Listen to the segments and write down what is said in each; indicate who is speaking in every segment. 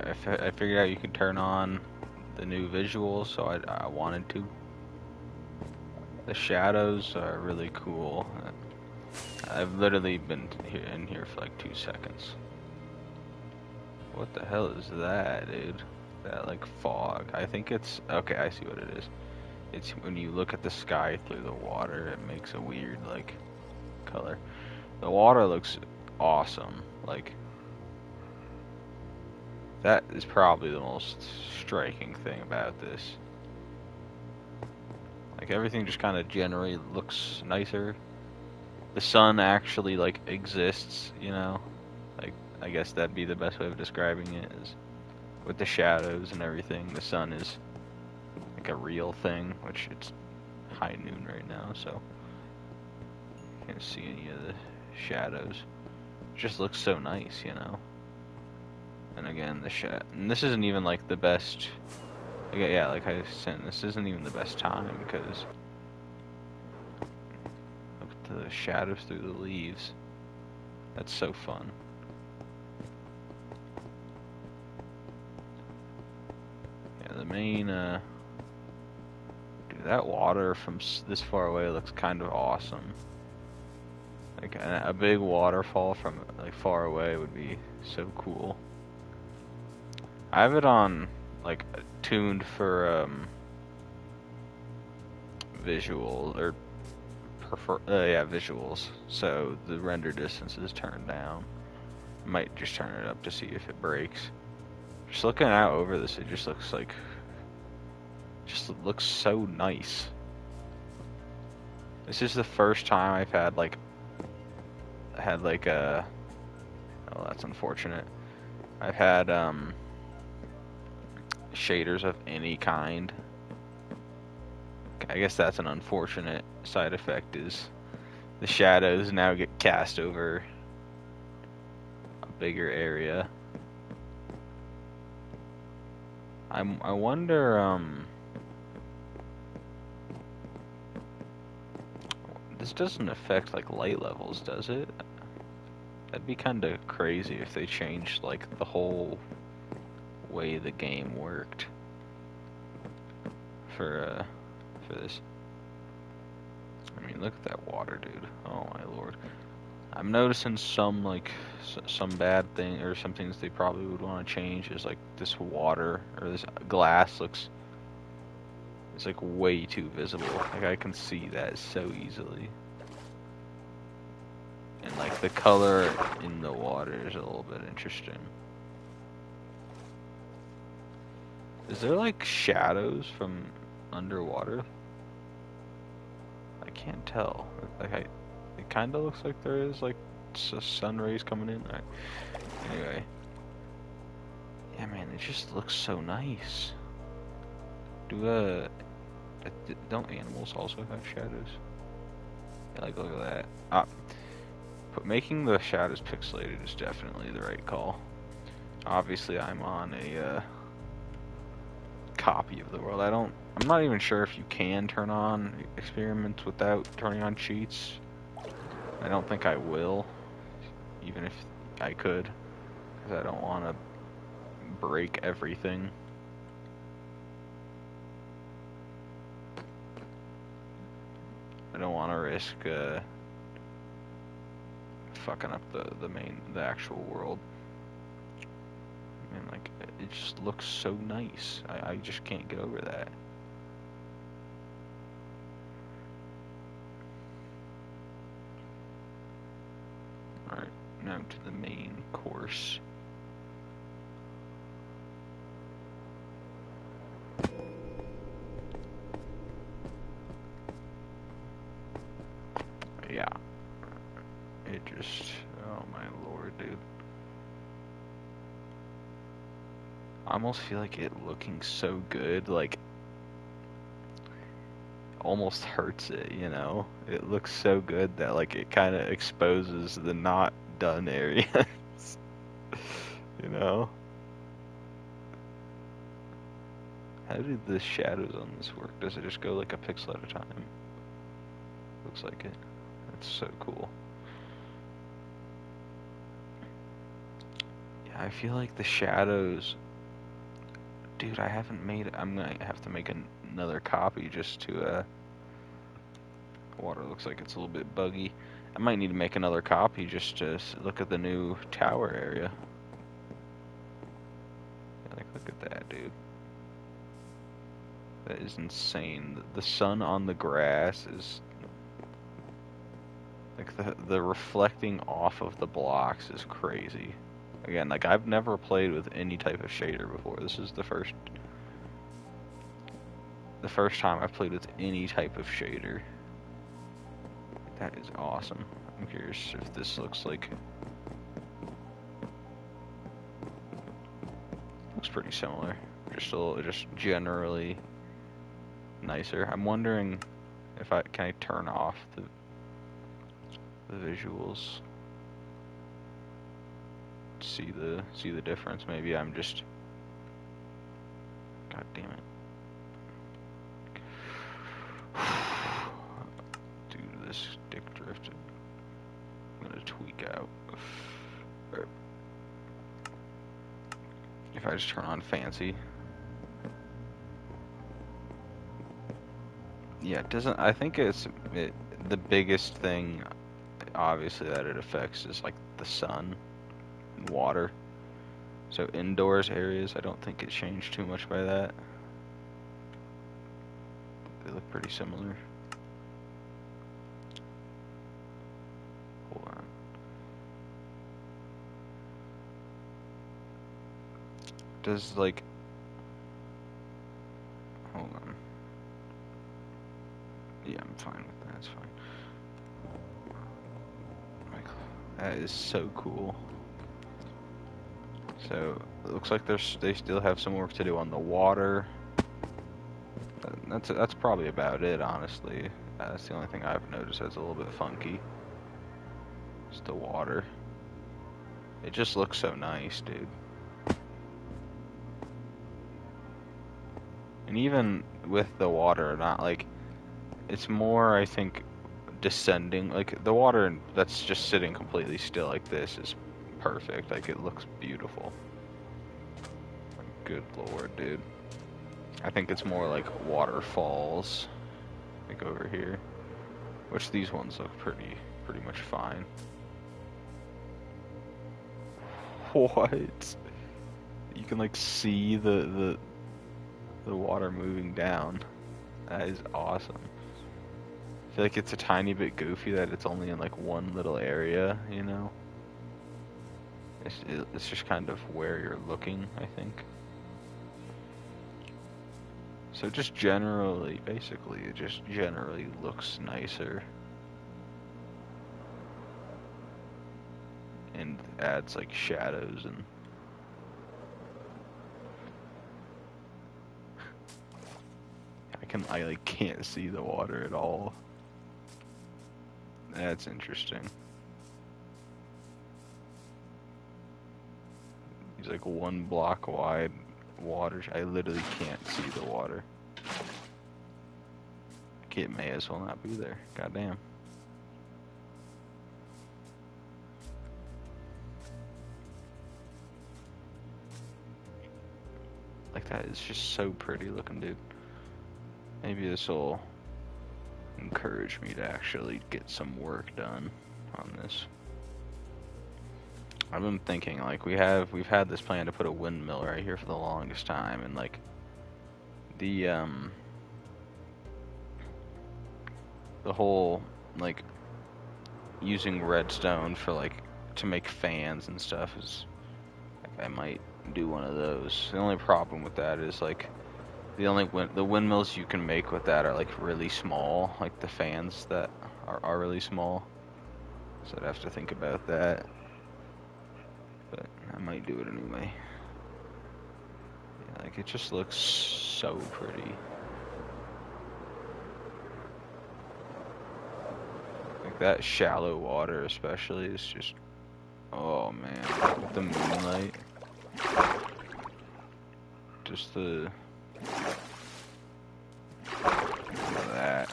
Speaker 1: I figured out you could turn on the new visuals, so I wanted to. The shadows are really cool. I've literally been in here for like 2 seconds. What the hell is that, dude? That like fog. I think it's okay. I see what it is. It's when you look at the sky through the water, it makes a weird like color. The water looks awesome. Like that is probably the most striking thing about this. Like everything just kind of generally looks nicer. The sun actually like exists, you know? Like I guess that'd be the best way of describing it is with the shadows and everything. The sun is like a real thing, which it's high noon right now, so can't see any of the shadows. It just looks so nice, you know? And again, and this isn't even like the best. Yeah, like I said, this isn't even the best time because look at the shadows through the leaves. That's so fun. Yeah, the main, dude, that water from this far away looks kind of awesome. Like a big waterfall from like far away would be so cool. I have it on like tuned for visual or yeah, visuals. So the render distance is turned down. Might just turn it up to see if it breaks. Just looking out over this, it just looks like, just looks so nice. This is the first time I've had like a, oh that's unfortunate. I've had shaders of any kind. I guess that's an unfortunate side effect is the shadows now get cast over a bigger area. I wonder this doesn't affect like light levels, does it? That'd be kind of crazy if they changed like the whole way the game worked for this. I mean, look at that water, dude. Oh my lord. I'm noticing some like some bad thing or some things they probably would want to change is like this water or this glass looks, it's like way too visible. Like I can see that so easily. And like the color in the water is a little bit interesting. Is there like shadows from underwater? I can't tell. Like it kind of looks like there is like sun rays coming in. Right. Anyway, yeah, man, it just looks so nice. Don't animals also have shadows? Yeah, like look at that. But making the shadows pixelated is definitely the right call. Obviously, I'm on a copy of the world. I'm not even sure if you can turn on experiments without turning on cheats. I don't think I will, even if I could, because I don't want to break everything. I don't want to risk fucking up the actual world. And like, it just looks so nice. I just can't get over that. Alright, now to the main course. Yeah. It just, oh my lord, dude. I almost feel like it looking so good, like, almost hurts it, you know? It looks so good that, like, it kind of exposes the not done areas, you know? How do the shadows on this work? Does it just go like a pixel at a time? Looks like it. That's so cool. Yeah, I feel like the shadows Dude, I haven't made. I'm gonna have to make another copy just to. Water looks like it's a little bit buggy. I might need to make another copy just to look at the new tower area. Like, look at that, dude. That is insane. The sun on the grass is like the reflecting off of the blocks is crazy. Again, like I've never played with any type of shader before. This is the first time I've played with any type of shader. That is awesome. I'm curious if this looks like. Looks pretty similar. Just generally nicer. I'm wondering if can I turn off the visuals. See the difference. Maybe I'm just. God damn it. Dude, this dick drifted. I'm gonna tweak out. If I just turn on fancy. Yeah, it doesn't. I think the biggest thing, obviously, that it affects is like the sun and water. So indoors areas, I don't think it changed too much by that. They look pretty similar. Hold on. Does like. Hold on. Yeah, I'm fine with that. It's fine. That is so cool. So it looks like they still have some work to do on the water. That's probably about it, honestly. That's the only thing I've noticed that's a little bit funky. It's the water. It just looks so nice, dude. And even with the water, not like it's more, I think, descending. Like the water that's just sitting completely still like this is perfect. Like it looks beautiful. Good lord, dude. I think it's more like waterfalls. Like over here, which these ones look pretty much fine. What? You can like see the water moving down. That is awesome. I feel like it's a tiny bit goofy that it's only in like one little area, you know? It's just kind of where you're looking, I think. So just generally, basically, it just generally looks nicer. And adds like shadows and... I like can't see the water at all. That's interesting. He's like 1 block wide water. I literally can't see the water. It may as well not be there. Goddamn. Like that is just so pretty looking, dude. Maybe this will encourage me to actually get some work done on this. I've been thinking, like, we've had this plan to put a windmill right here for the longest time, and like the whole like using redstone for like to make fans and stuff is I might do one of those. The only problem with that is like the windmills you can make with that are like really small, like the fans that are really small. So I'd have to think about that. But I might do it anyway. Yeah, like it just looks so pretty. Like that shallow water especially is just, oh man, with the moonlight. Just the that.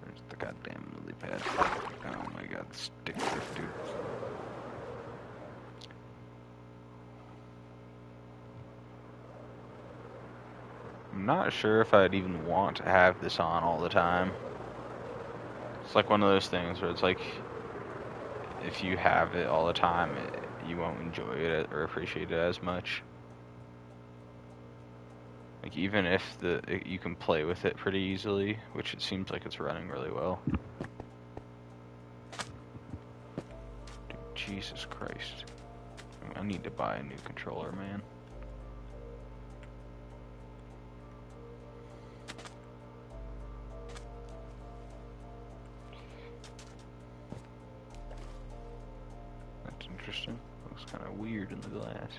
Speaker 1: There's the goddamn lily pad. Oh my god, stick drift, dude. I'm not sure if I'd even want to have this on all the time. It's like one of those things where it's like, if you have it all the time, you won't enjoy it or appreciate it as much. Like, even if you can play with it pretty easily, which it seems like it's running really well. Dude, Jesus Christ. I need to buy a new controller, man. That's interesting. Looks kind of weird in the glass.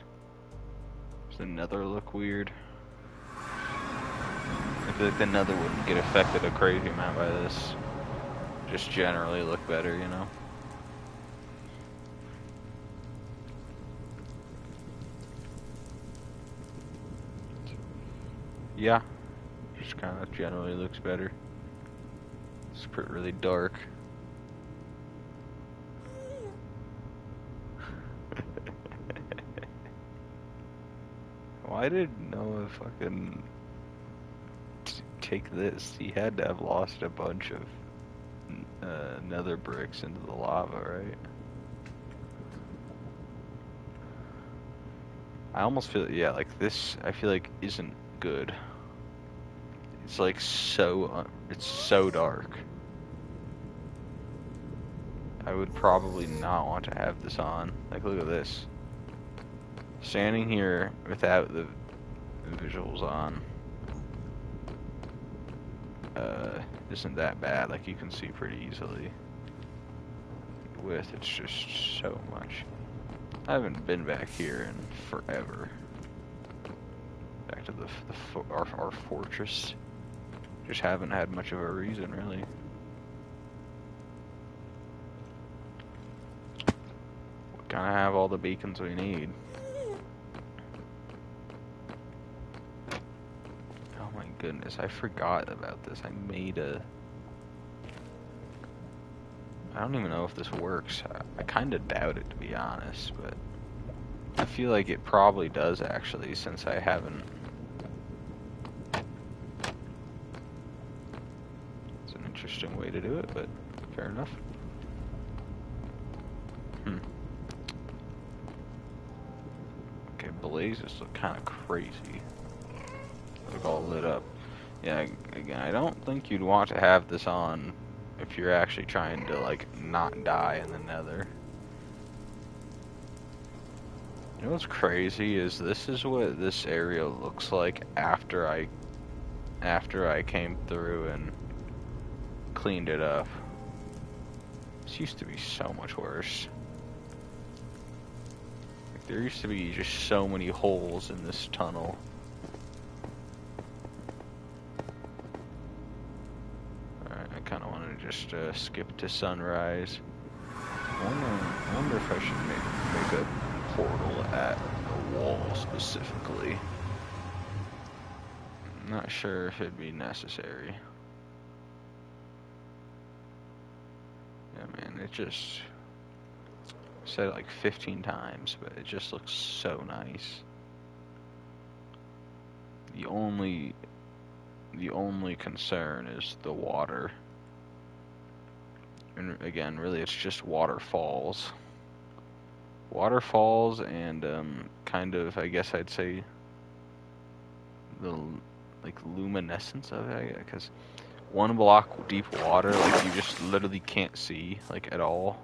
Speaker 1: Does the nether look weird? I feel like the nether wouldn't get affected a crazy amount by this. Just generally look better, you know? Yeah, just kind of generally looks better. It's really dark. Why did Noah fucking take this? He had to have lost a bunch of nether bricks into the lava, right? I almost feel, yeah, like this, I feel like isn't good. It's like it's so dark. I would probably not want to have this on. Like, look at this. Standing here without the visuals on isn't that bad. Like, you can see pretty easily. With, it's just so much. I haven't been back here in forever. Back to our fortress. Just haven't had much of a reason, really. We kind of have all the beacons we need. Oh my goodness, I forgot about this. I made a... I don't even know if this works. I kind of doubt it, to be honest, but I feel like it probably does, actually, since I haven't... It's an interesting way to do it, but fair enough. Okay, blazes look kind of crazy. Look all lit up. Yeah, again, I don't think you'd want to have this on if you're actually trying to, like, not die in the nether. You know what's crazy is this is what this area looks like after I came through and cleaned it up. This used to be so much worse. Like, there used to be just so many holes in this tunnel. Alright, I kind of want to just skip to sunrise. I wonder if I should make a portal at a wall specifically. I'm not sure if it'd be necessary. Yeah, man, it just... I said it like 15 times, but it just looks so nice. The only concern is the water. And again, really it's just waterfalls. Waterfalls and kind of, I guess I'd say, the like luminescence of it, because one block deep water, like, you just literally can't see, like, at all.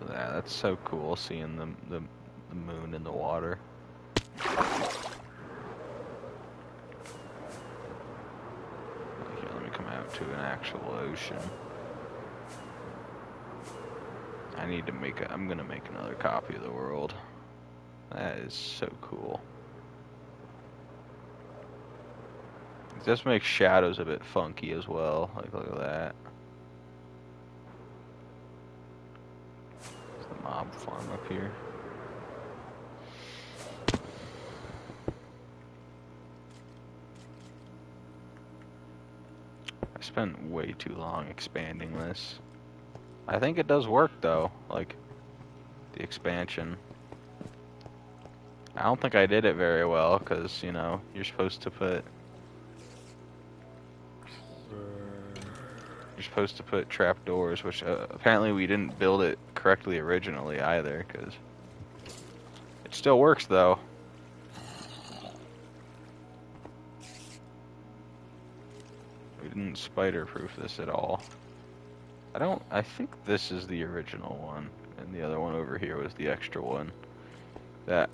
Speaker 1: That's so cool, seeing the moon in the water. Okay, let me come out to an actual ocean. I need to I'm gonna make another copy of the world. That is so cool. It just makes shadows a bit funky as well. Like, look at that. There's the mob farm up here. I spent way too long expanding this. I think it does work though, like the expansion. I don't think I did it very well because, you know, you're supposed to put trapdoors, which apparently we didn't build it correctly originally either, because it still works though. We didn't spider-proof this at all. I think this is the original one, and the other one over here was the extra one. That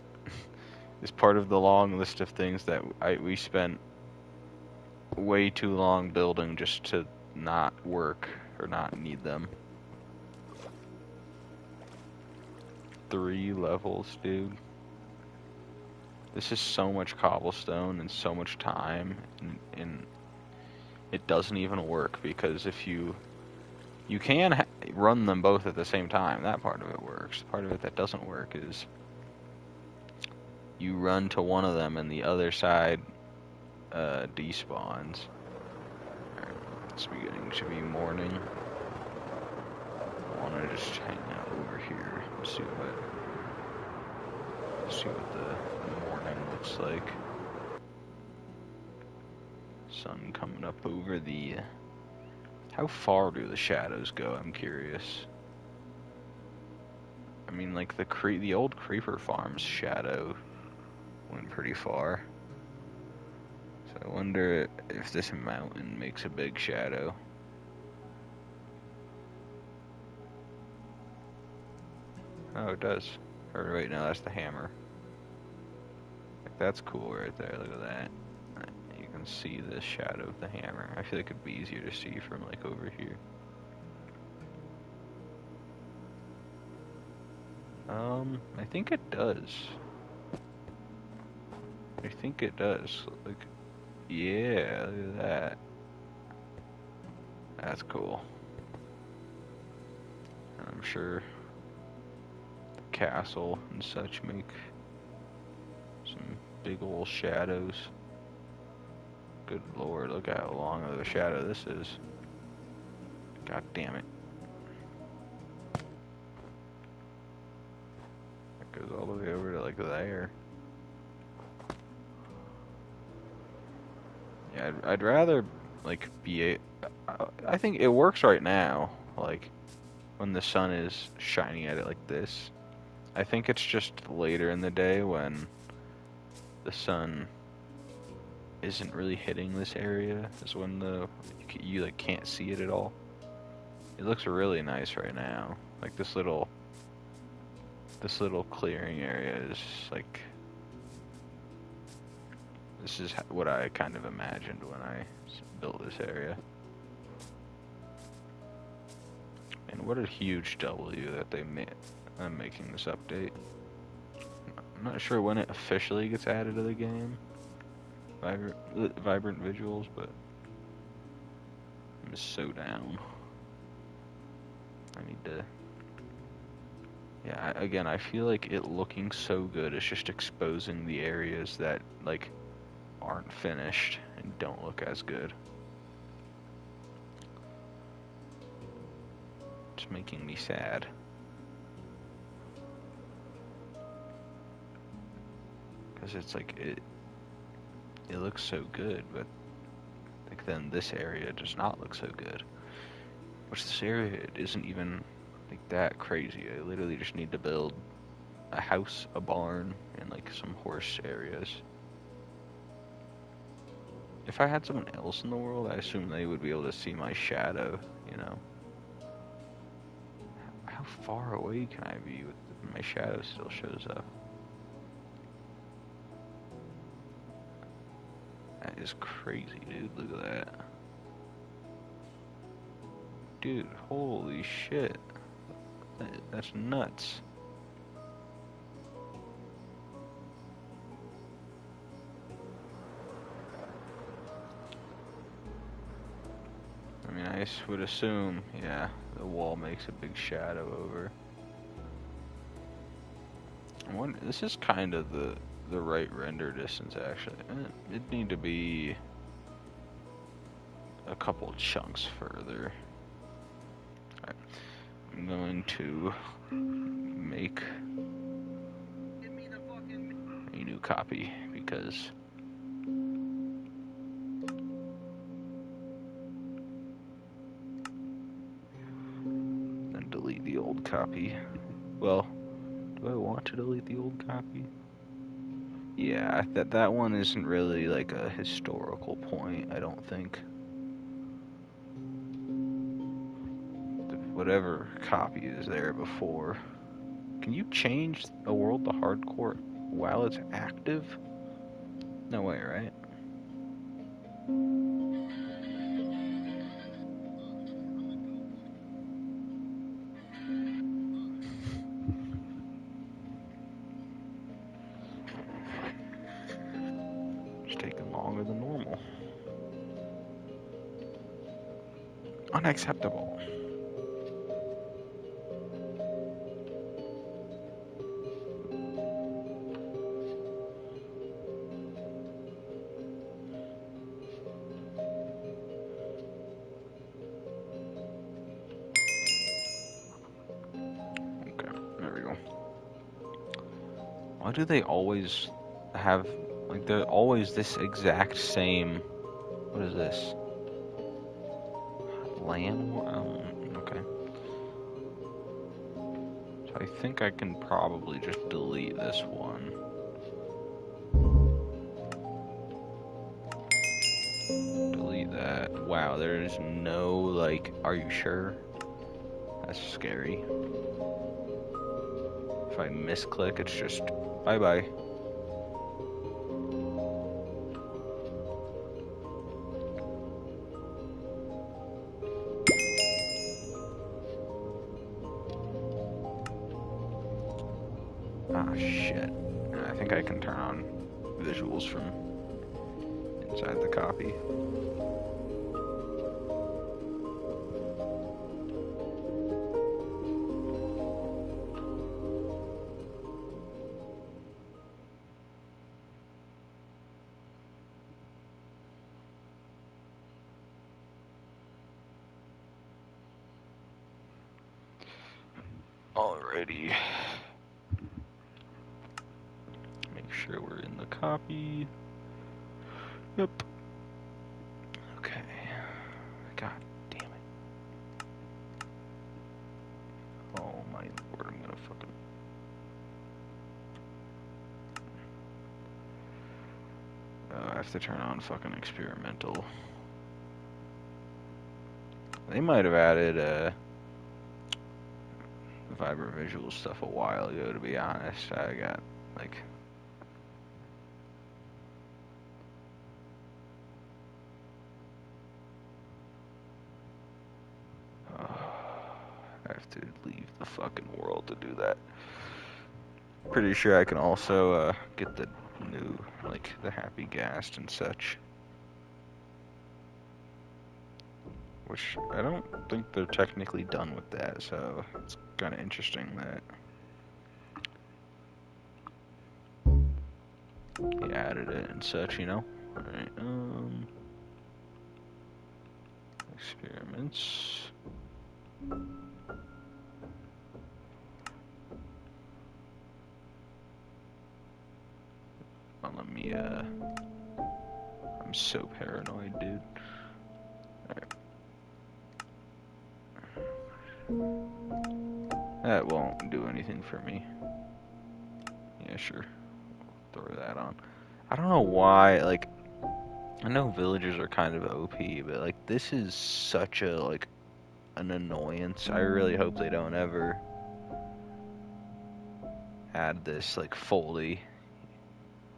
Speaker 1: is part of the long list of things that we spent way too long building just to not work or not need them. 3 levels, dude. This is so much cobblestone and so much time, and it doesn't even work, because if you can run them both at the same time. That part of it works. The part of it that doesn't work is you run to one of them and the other side despawns. Alright, it's beginning to be morning. I want to just hang out over here and see what the morning looks like. Sun coming up over the... How far do the shadows go? I'm curious. I mean, like the old creeper farm's shadow went pretty far. So I wonder if this mountain makes a big shadow. Oh, it does. Or wait, no, that's the hammer. Like, that's cool right there. Look at that. You can see the shadow of the hammer. I feel like it'd be easier to see from like over here. I think it does. I think it does. Like, yeah, look at that. That's cool. And I'm sure the castle and such make some big old shadows. Good lord, look how long of a shadow this is. God damn it. It goes all the way over to like there. Yeah, I'd rather like be I think it works right now, like when the sun is shining at it like this. I think it's just later in the day when the sun isn't really hitting this area is when you like can't see it at all. It looks really nice right now. Like this little clearing area is like, this is what I kind of imagined when I built this area. And what a huge W that they made. I'm making this update. I'm not sure when it officially gets added to the game. Vibrant visuals, but I'm so down. I need to... Yeah, again, I feel like it looking so good is just exposing the areas that, like, aren't finished and don't look as good. It's making me sad. Because it's like, it looks so good, but like then this area does not look so good. Which this area isn't even like that crazy. I literally just need to build a house, a barn, and like some horse areas. If I had someone else in the world, I assume they would be able to see my shadow, you know. How far away can I be with my shadow still shows up? That is crazy, dude. Look at that. Dude, holy shit. That's nuts. I mean, I would assume, yeah, the wall makes a big shadow over. This is kind of the right render distance, actually. It'd need to be a couple chunks further. Alright. I'm going to make a new copy because then delete the old copy. Well, do I want to delete the old copy? Yeah, that one isn't really like a historical point, I don't think. Whatever copy is there before. Can you change a world to hardcore while it's active? No way, right? It's taking longer than normal. Unacceptable. Okay, there we go. Why do they always have, like, they're always this exact same, what is this? Land? Okay. So I think I can probably just delete this one. Delete that. Wow, there is no, like, are you sure? That's scary. If I misclick, it's just bye-bye. Ah, shit. I think I can turn on visuals from inside the copy. Alrighty. Make sure we're in the copy. Yep. Okay. God damn it. Oh my lord, I'm gonna fucking... I have to turn on fucking experimental. They might have added Vibrant Visual stuff a while ago, to be honest. I got, like... I have to leave the fucking world to do that. Pretty sure I can also get the new, like, the Happy Ghast and such. Which, I don't think they're technically done with that, so it's kind of interesting that he added it and such, you know? Alright, experiments. Well, let me, I'm so paranoid, dude. Alright. That won't do anything for me. Yeah, sure. Throw that on. I don't know why, like, I know villagers are kind of OP, but, like, this is such a, like, an annoyance. I really hope they don't ever add this, like, fully.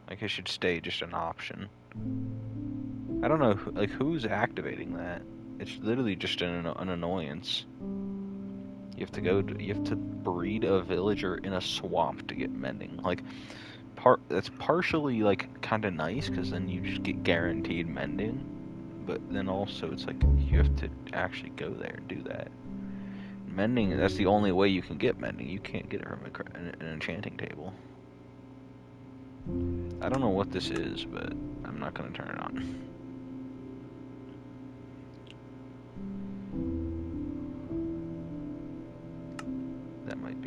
Speaker 1: Like, it should stay just an option. I don't know, like, who's activating that? It's literally just an annoyance. You have to breed a villager in a swamp to get mending. Like, that's partially, like, kind of nice, because then you just get guaranteed mending. But then also, it's like, you have to actually go there and do that. Mending, that's the only way you can get mending. You can't get it from an enchanting table. I don't know what this is, but I'm not going to turn it on.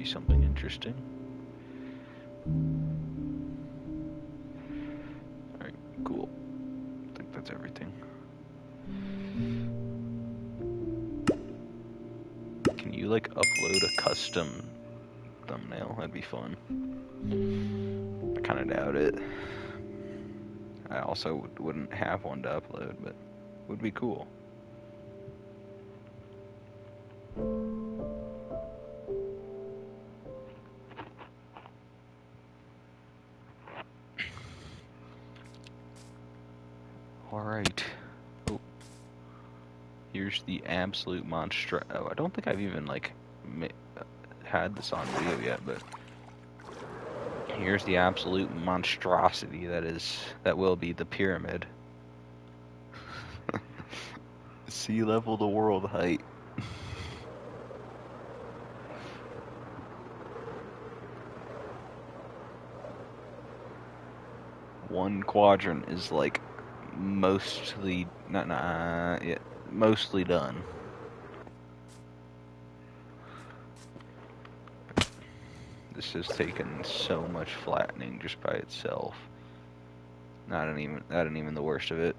Speaker 1: be something interesting. Alright, cool. I think that's everything. Can you, like, upload a custom thumbnail? That'd be fun. I kind of doubt it. I also wouldn't have one to upload, but would be cool. Alright. Oh. Here's the absolute monster. Oh, I don't think I've even, like, had this on video yet, but here's the absolute monstrosity that will be the pyramid. Sea level to world height. One quadrant is like mostly mostly done. This has taken so much flattening just by itself. Not even the worst of it.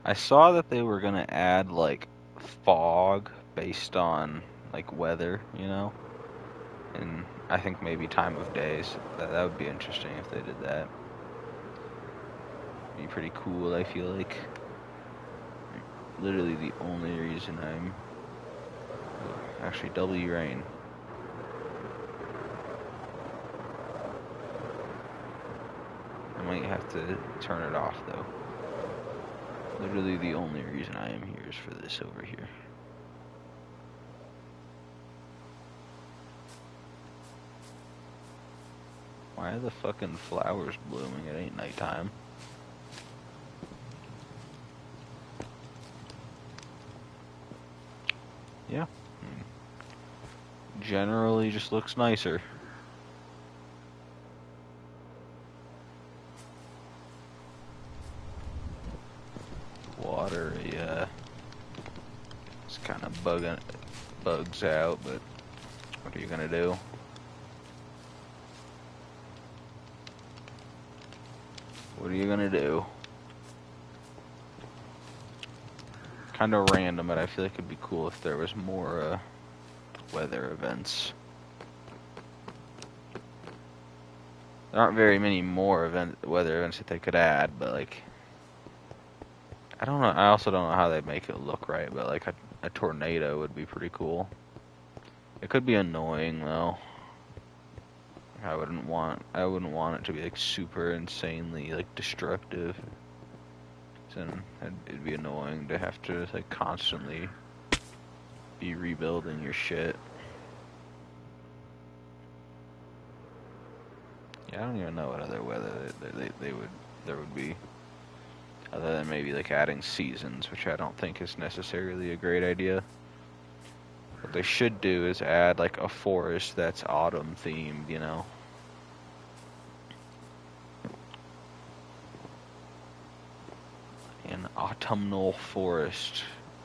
Speaker 1: I saw that they were gonna add like fog based on like weather, you know, and I think maybe time of days. That would be interesting if they did that. Be pretty cool, I feel like. Literally the only reason I'm actually W rain. I might have to turn it off though. Literally the only reason I am here is for this over here. Why are the fucking flowers blooming? It ain't nighttime. Yeah. Generally just looks nicer. Water, yeah. It's kind of bugs out, but what are you gonna do? What are you gonna do? Kind of random, but I feel like it'd be cool if there was more weather events. There aren't very many more weather events that they could add, but like, I don't know. I also don't know how they make it look right, but like a tornado would be pretty cool. It could be annoying though. I wouldn't want it to be like super insanely like destructive. Then it'd be annoying to have to like constantly be rebuilding your shit. Yeah, I don't even know what other weather there would be, other than maybe like adding seasons, which I don't think is necessarily a great idea. What they should do is add like a forest that's autumn themed, you know. An autumnal forest,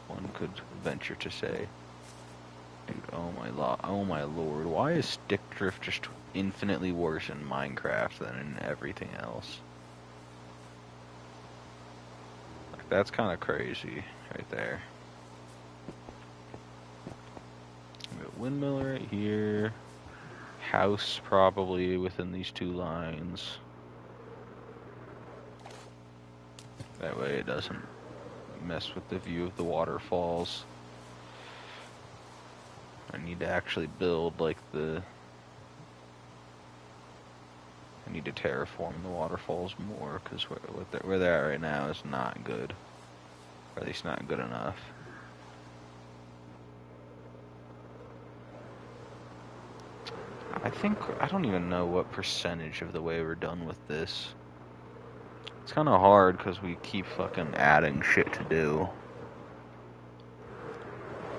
Speaker 1: one could venture to say. Dude, oh my lord, why is stick drift just infinitely worse in Minecraft than in everything else? Like, that's kind of crazy right there. We got windmill right here. House probably within these two lines. That way it doesn't mess with the view of the waterfalls. I need to actually build like I need to terraform the waterfalls more, because where they're at right now is not good. Or at least not good enough. I don't even know what percentage of the way we're done with this. It's kind of hard because we keep fucking adding shit to do.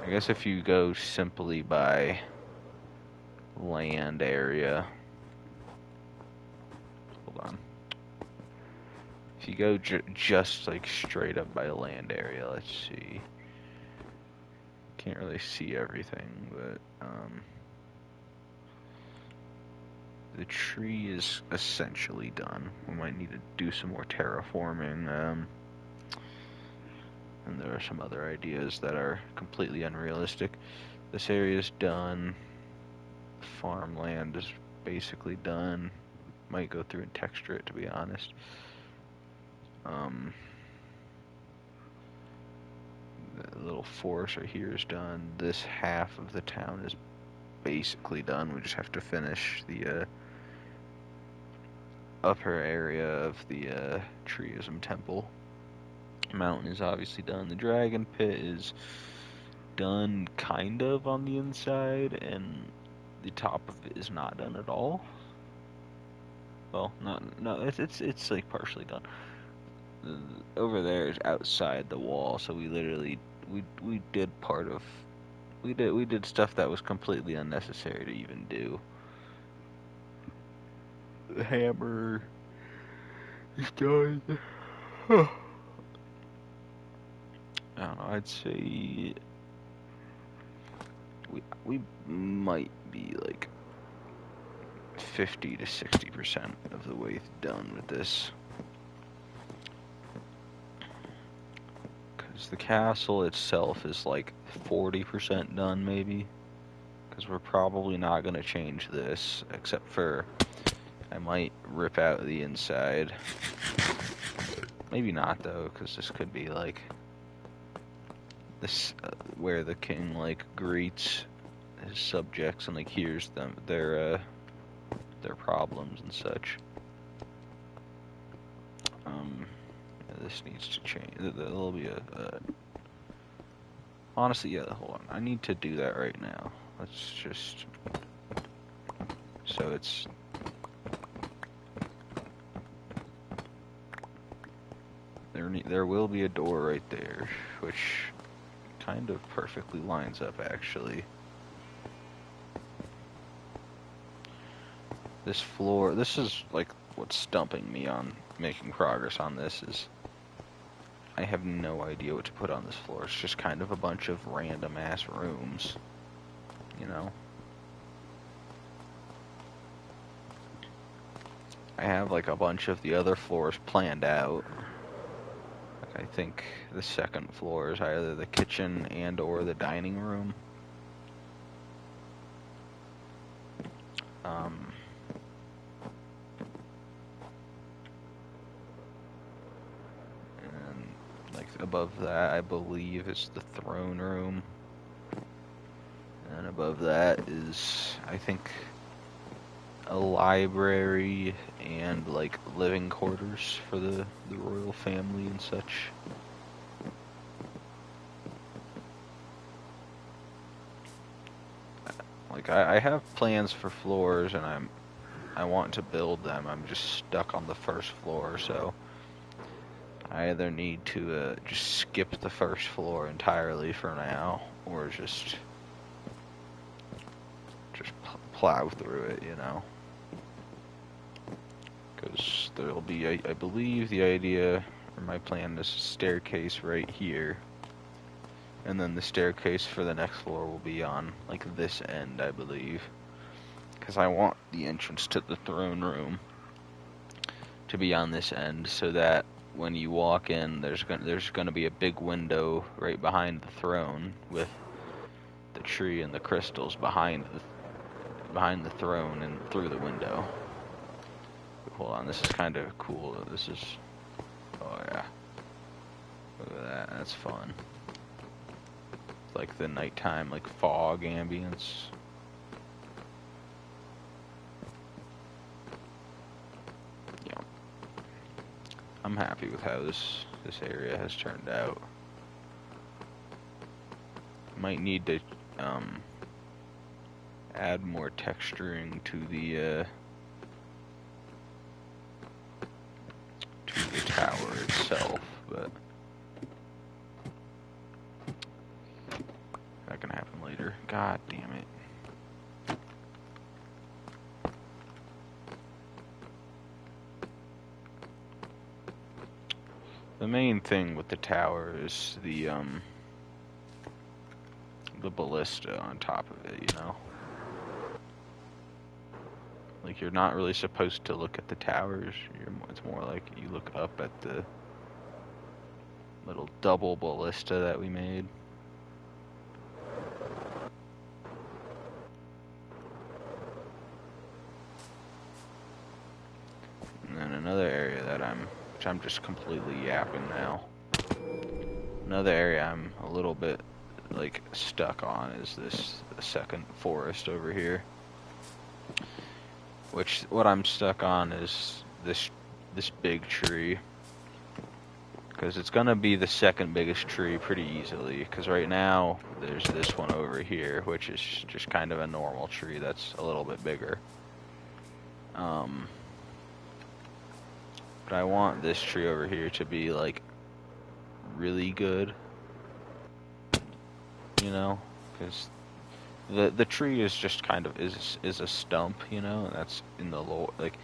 Speaker 1: I guess if you go simply by land area. Hold on. If you go just like straight up by land area, let's see. Can't really see everything, but the tree is essentially done. We might need to do some more terraforming, and there are some other ideas that are completely unrealistic. This area is done. Farmland is basically done. Might go through and texture it, to be honest. The little forest right here is done. This half of the town is basically done. We just have to finish the upper area of the Treeism Temple. Mountain is obviously done. The Dragon Pit is done kind of on the inside, and the top of it is not done at all. Well, no, it's like partially done. Over there is outside the wall, so we literally we did part of we did stuff that was completely unnecessary to even do. The hammer is done. I don't know. I'd say we might be like 50 to 60% of the way done with this. Because the castle itself is like 40% done, maybe. Because we're probably not going to change this, except for I might rip out the inside. Maybe not, though, because this could be like this where the king like greets his subjects and like hears them their problems and such. This needs to change. There'll be honestly, yeah, hold on. I need to do that right now. Let's just so it's there will be a door right there, which kind of perfectly lines up actually. This floor, this is like what's stumping me on making progress on this is I have no idea what to put on this floor. It's just kind of a bunch of random ass rooms, you know? I have like a bunch of the other floors planned out. Like I think the second floor is either the kitchen and or the dining room. Above that, I believe, is the throne room. And above that is, I think, a library and, like, living quarters for the royal family and such. Like, I have plans for floors, and I want to build them. I'm just stuck on the first floor, so I either need to just skip the first floor entirely for now, or just plow through it, you know? Because there'll be, I believe the idea, or my plan is a staircase right here. And then the staircase for the next floor will be on, like, this end, I believe. Because I want the entrance to the throne room to be on this end, so that when you walk in, there's gonna be a big window right behind the throne with the tree and the crystals behind the throne and through the window. Hold on, this is kind of cool. This is, oh yeah, look at that. That's fun. It's like the nighttime, like fog ambience. I'm happy with how this area has turned out. Might need to add more texturing to the tower itself, but that can happen later. God damn it. the main thing with the tower is the ballista on top of it, you know? Like, you're not really supposed to look at the towers. It's more like you look up at the little double ballista that we made. And then another area that which I'm just completely yapping now. Another area I'm a little bit, like, stuck on is this second forest over here. What I'm stuck on is this big tree. Because it's going to be the second biggest tree pretty easily. Because right now, there's this one over here, which is just kind of a normal tree that's a little bit bigger. But I want this tree over here to be, like, really good. You know? Because the tree is just kind of, is a stump, you know? And that's in the lore, like,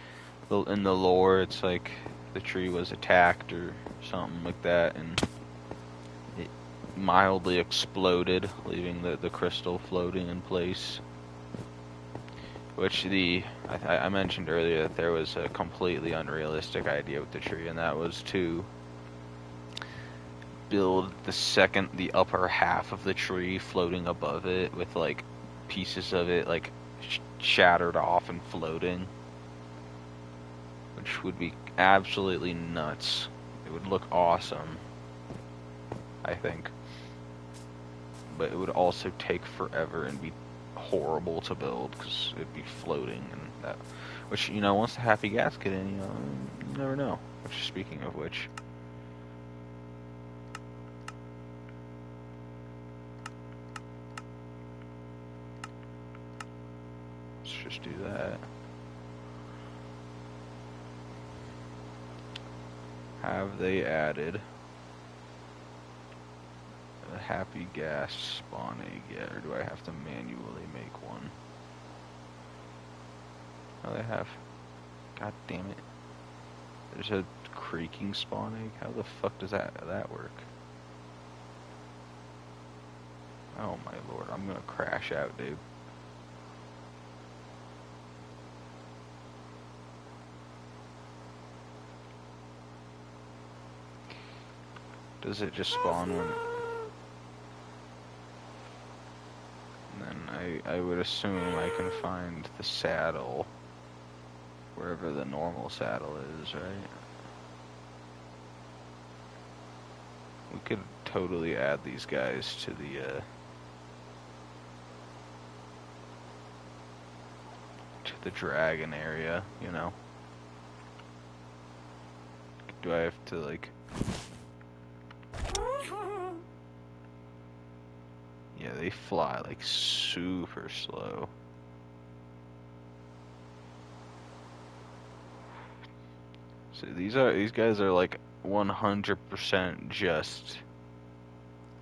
Speaker 1: in the lore, it's like the tree was attacked or something like that, and it mildly exploded, leaving the crystal floating in place. Which I mentioned earlier that there was a completely unrealistic idea with the tree, and that was to build the upper half of the tree floating above it with, like, pieces of it, like, shattered off and floating. Which would be absolutely nuts. It would look awesome, I think. But it would also take forever and be horrible to build because it'd be floating and that. Which, you know, once the happy gas get in, you know, you never know. Which, speaking of which, let's just do that. Have they added a happy gas spawn egg yet, or do I have to manually make one? Oh, they have. God damn it. There's a creaking spawn egg? How the fuck does that work? Oh my lord, I'm gonna crash out, dude. Does it just spawn when... And then I would assume I can find the saddle wherever the normal saddle is, right? We could totally add these guys to the dragon area, you know? Do I have to, like... Yeah, they fly, like, super slow. So these guys are, like, 100% just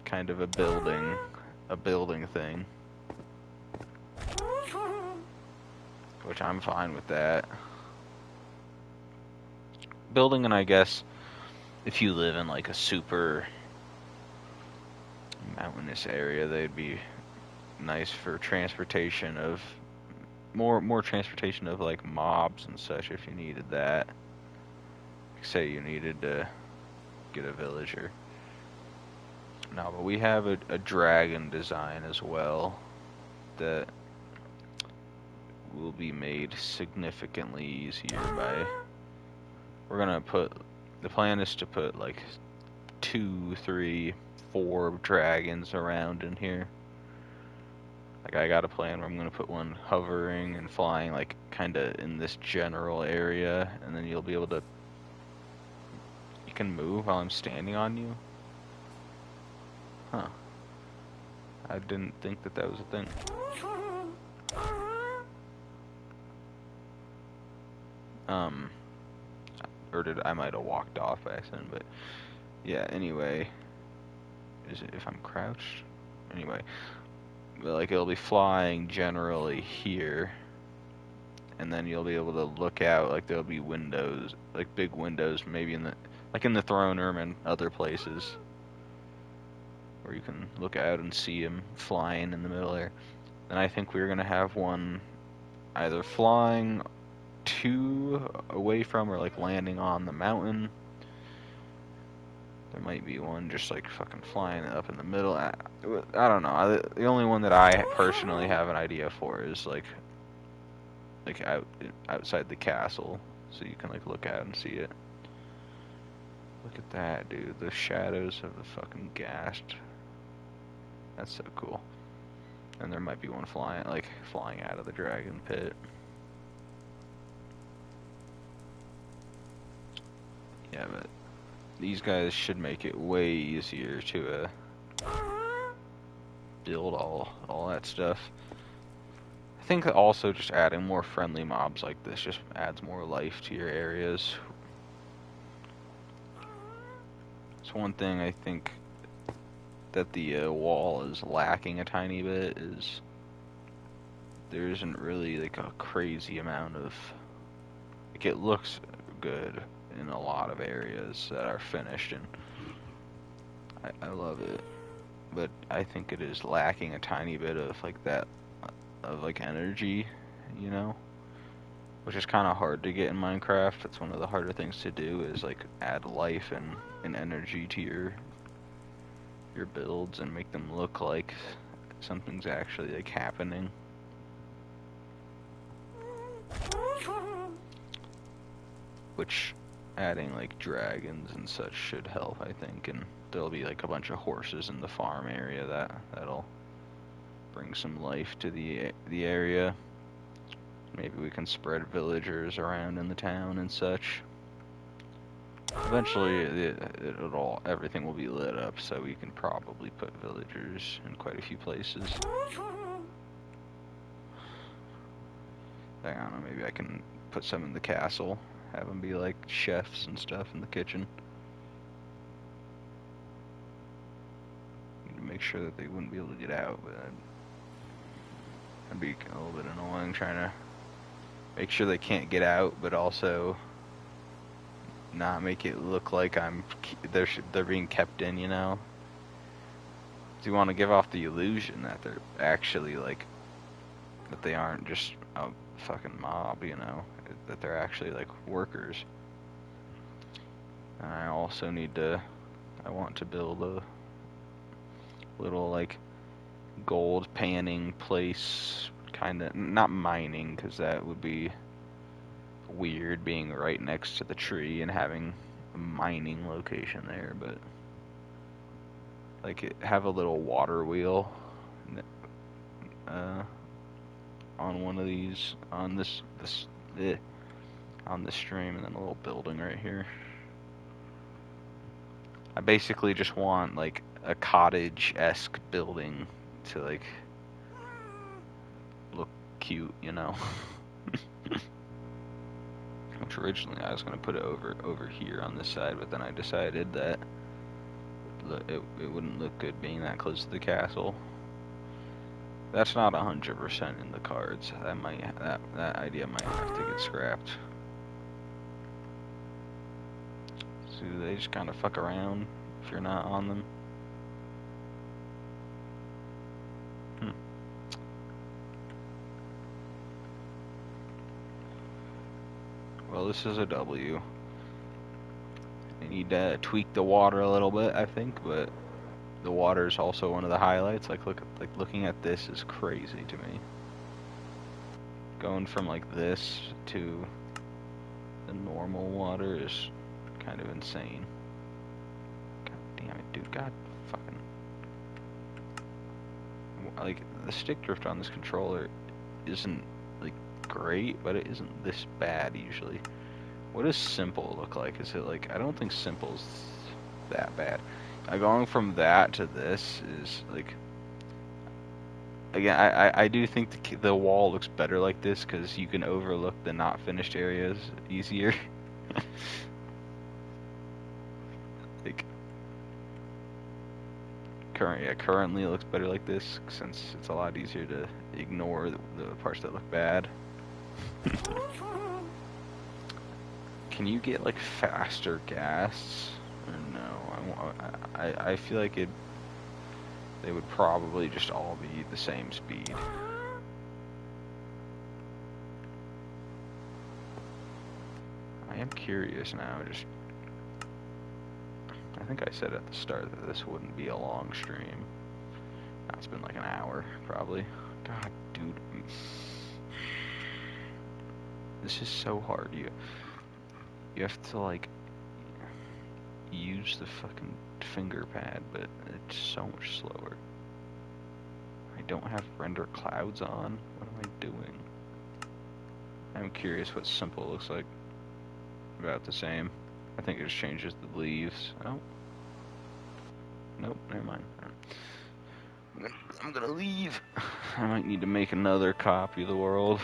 Speaker 1: kind of a building thing. Which I'm fine with that. Building, and I guess if you live in, like, a super mountainous area, they'd be nice for transportation of more transportation of, like, mobs and such if you needed that. Say you needed to get a villager. No, but we have a dragon design as well that will be made significantly easier by... The plan is to put, like, 2, 3, 4 dragons around in here. Like, I got a plan where I'm going to put one hovering and flying, like, kind of in this general area, and then you'll be able to... You can move while I'm standing on you? Huh. I didn't think that was a thing. Or I might have walked off by accident, but yeah, anyway. Is it if I'm crouched? Anyway. But, like, it'll be flying generally here. And then you'll be able to look out, like, there'll be windows, like, big windows, maybe in the like in the throne room and other places where you can look out and see him flying in the middle there. Then I think we're gonna have one either flying away from or like landing on the mountain. There might be one just like fucking flying up in the middle. I don't know. The only one that I personally have an idea for is like outside the castle, so you can like look out and see it. Look at that, dude. The shadows of the fucking ghast. That's so cool. And there might be one flying out of the dragon pit. Yeah, but these guys should make it way easier to build all that stuff. I think that also just adding more friendly mobs like this just adds more life to your areas. It's one thing I think that the wall is lacking a tiny bit is there isn't really like a crazy amount of, like, it looks good in a lot of areas that are finished, and I love it, but I think it is lacking a tiny bit of like that of like energy, you know, which is kind of hard to get in Minecraft. It's one of the harder things to do is like add life and energy to your builds and make them look like something's actually like happening. Which adding like dragons and such should help, I think, and there'll be like a bunch of horses in the farm area that'll bring some life to the area. Maybe we can spread villagers around in the town and such. Eventually, everything will be lit up, so we can probably put villagers in quite a few places. I don't know, maybe I can put some in the castle, have them be like chefs and stuff in the kitchen. Need to make sure that they wouldn't be able to get out, but that'd be a little bit annoying trying to make sure they can't get out, but also not make it look like they're being kept in, you know? So you want to give off the illusion that they're actually like, that they aren't just a fucking mob, you know? That they're actually like workers. And I also I want to build a little like gold panning place, kind of, not mining, because that would be weird being right next to the tree and having a mining location there, but like have a little water wheel on one of these, on this on this stream, and then a little building right here. I basically just want like a cottage-esque building to like look cute, you know. Which originally I was going to put it over here on this side, but then I decided that it wouldn't look good being that close to the castle. That's not 100% in the cards. That idea might have to get scrapped. So they just kind of fuck around if you're not on them. Well, this is a W. I need to tweak the water a little bit, I think, but the water is also one of the highlights. Looking at this is crazy to me. Going from like this to the normal water is kind of insane. God damn it, dude. God fucking. Like, the stick drift on this controller isn't like great, but it isn't this bad usually. What does simple look like? Is it like, I don't think simple's that bad. Going from that to this is like, again, I do think the wall looks better like this because you can overlook the not finished areas easier. Like, currently it looks better like this since it's a lot easier to ignore the parts that look bad. Can you get like faster gas? Or no, I feel like they would probably just all be the same speed. I am curious now, I think I said at the start that this wouldn't be a long stream. Now it's been like an hour, probably. God, dude. This is so hard. You have to, like, use the fucking finger pad, but it's so much slower. I don't have render clouds on. What am I doing? I'm curious what simple looks like. About the same. I think it just changes the leaves. Oh. Nope, never mind. I'm gonna leave. I might need to make another copy of the world.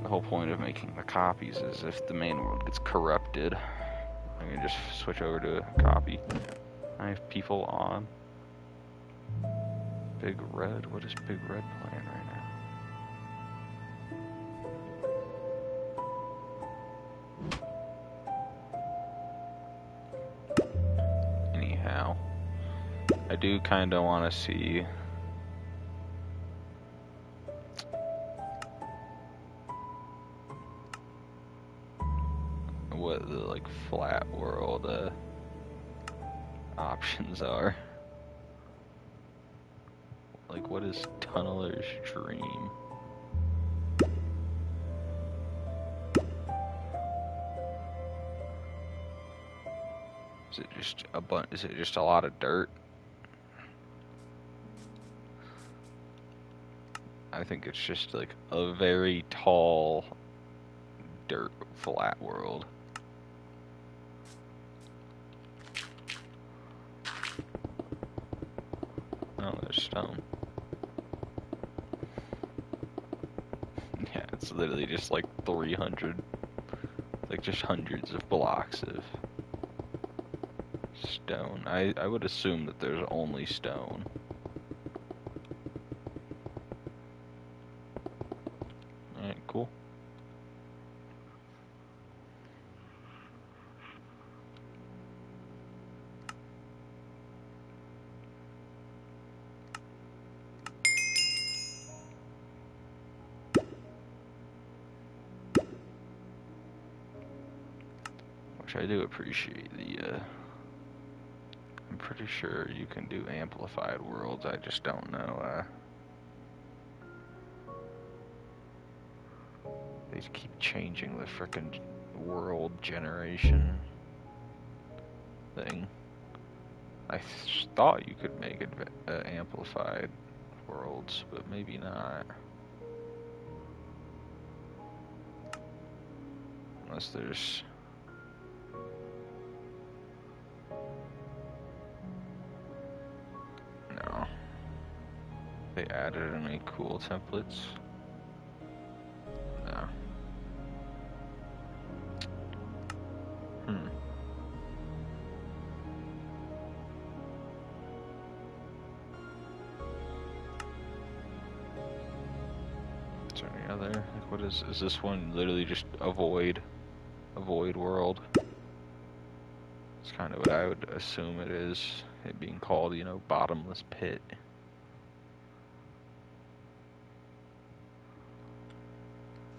Speaker 1: The whole point of making the copies is if the main world gets corrupted, I can just switch over to a copy. I have people on. Big Red? What is Big Red playing right now? Anyhow, I do kind of want to see what the like flat world options are. Like, what is Tunneler's Dream? Is it just is it just a lot of dirt? I think it's just like a very tall dirt flat world. Oh, there's stone. Yeah, it's literally just like 300, like just hundreds of blocks of stone. I would assume that there's only stone. Alright, cool. Which I do appreciate the, I'm pretty sure you can do amplified worlds, I just don't know, they keep changing the frickin' world generation thing. I thought you could make it amplified worlds, but maybe not. Unless there's... No. They added any cool templates? No. Is there any other? Like, what is this one literally just a void world? It's kind of what I would assume it is. It being called, you know, bottomless pit.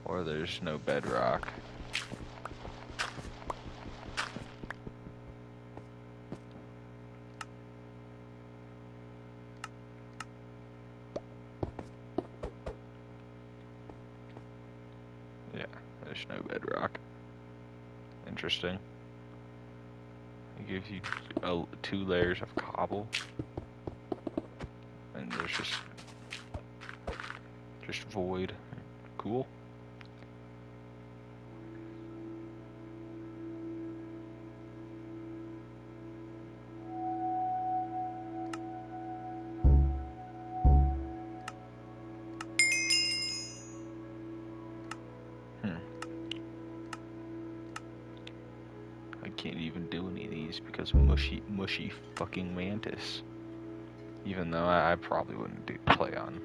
Speaker 1: Or there's no bedrock. Yeah, there's no bedrock. Interesting. It gives you 2 layers of cobble. And there's just void. Cool. I can't even do any of these because mushy fucking mantis. Even though I probably wouldn't play on.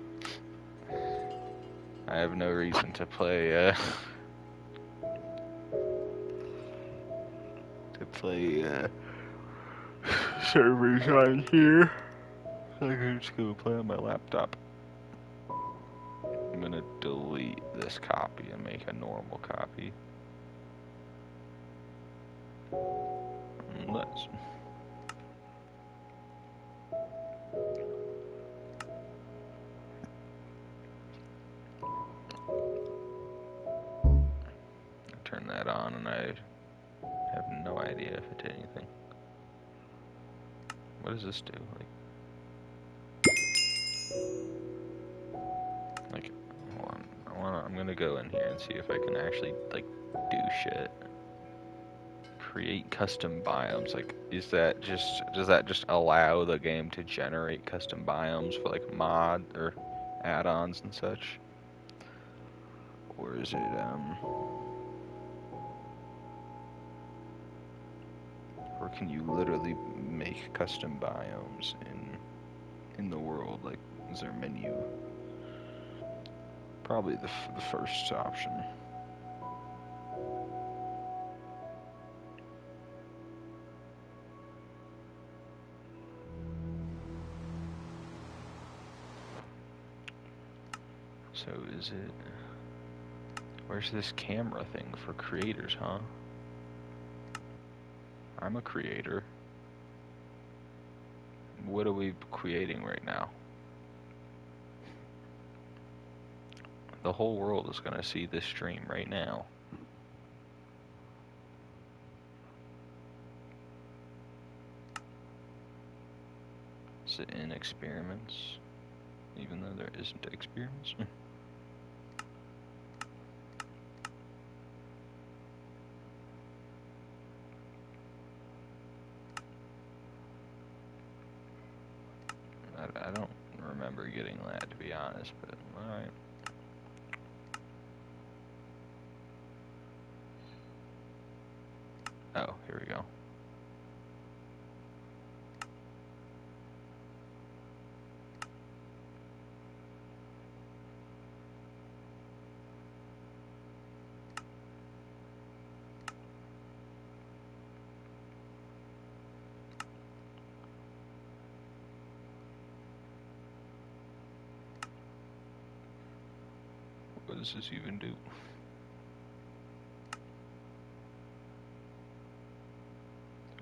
Speaker 1: I have no reason to play to play servers on here. So I can just go play on my laptop. I'm gonna delete this copy and make a normal copy. Let's. Turn that on, and I have no idea if it did anything. What does this do? Like, hold on. I'm gonna go in here and see if I can actually like do shit. Create custom biomes. Like, does that just allow the game to generate custom biomes for like mod or add-ons and such? Or is it or can you literally make custom biomes in the world? Like, is there a menu? Probably the first option. So is it... Where's this camera thing for creators, huh? I'm a creator. What are we creating right now? The whole world is gonna see this stream right now. Is it in experiments? Even though there isn't experiments? I don't remember getting that, to be honest, but alright. Oh, here we go. What does this even do?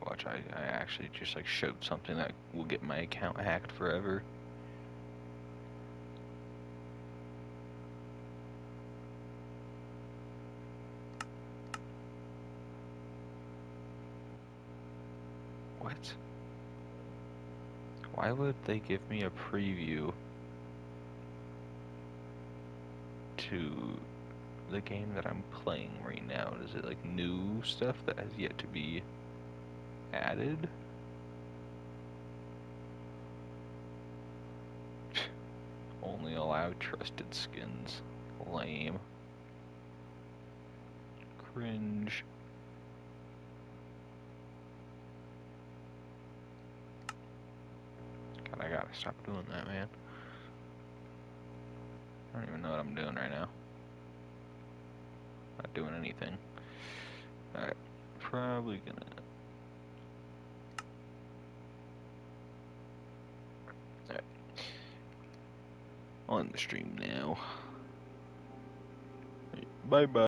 Speaker 1: Watch, I actually just like showed something that will get my account hacked forever. What? Why would they give me a preview to the game that I'm playing right now? Is it like new stuff that has yet to be added? Only allow trusted skins. Lame. Cringe. God, I gotta stop doing that, man. I don't even know what I'm doing right now. Not doing anything. Alright. Probably gonna... Alright. On the stream now. Bye-bye.